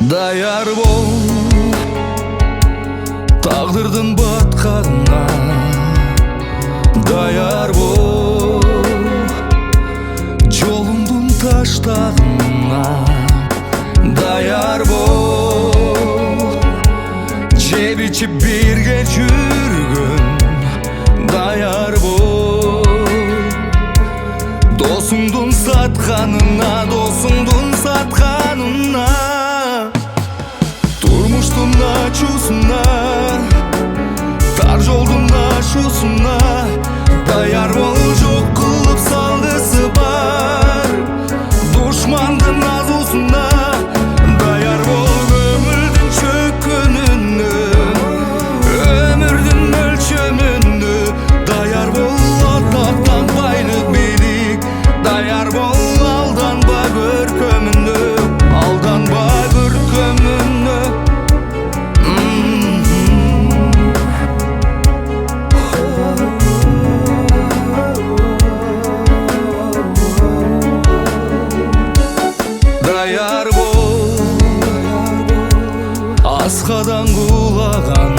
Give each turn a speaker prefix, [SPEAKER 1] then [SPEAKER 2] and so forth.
[SPEAKER 1] Dayar bol taqdirдің батқанына, dayar bol жолыңдың таштағына, dayar bol жеп içip birге жүргін, dayar bol досыңдың сатқанына, досыңдың сатқанына, тұрмыштың ачусына, тар жолдың ашусына, dayar бол, жоқ қылып салғысы бар душмандың азусына, dayar бол өмірдің шөккөнүнө, өмірдің өлчөмүнө, dayar бол атақтан байлық билік, dayar бол алданба көркөмүнө, алданба көркөмүнө. Dayar bol, асқадан құлаған